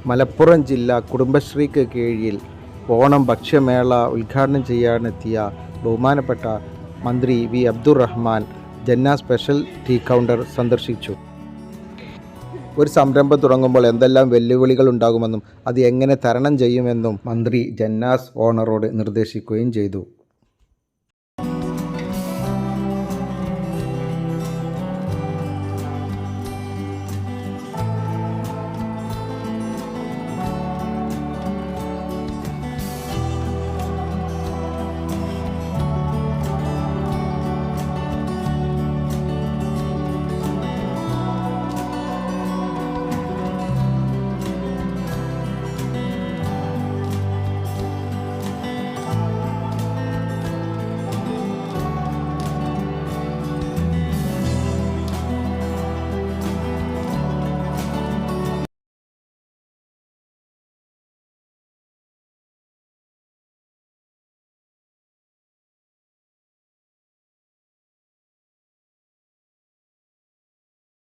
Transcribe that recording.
മലപ്പുറം ജില്ലാ കുടുംബശ്രീക്ക് കീഴിൽ ഓണം ഭക്ഷ്യമേള ഉദ്ഘാടനം ചെയ്യാനെത്തിയ ബഹുമാനപ്പെട്ട മന്ത്രി വി അബ്ദുറഹ്മാൻ ജന്ന സ്പെഷ്യൽ ടീ കൗണ്ടർ സന്ദർശിച്ചു. ഒരു സംരംഭം തുടങ്ങുമ്പോൾ എന്തെല്ലാം വെല്ലുവിളികൾ ഉണ്ടാകുമെന്നും അത് എങ്ങനെ തരണം ചെയ്യുമെന്നും മന്ത്രി ജന്നാസ് ഓണറോട് നിർദ്ദേശിക്കുകയും ചെയ്തു.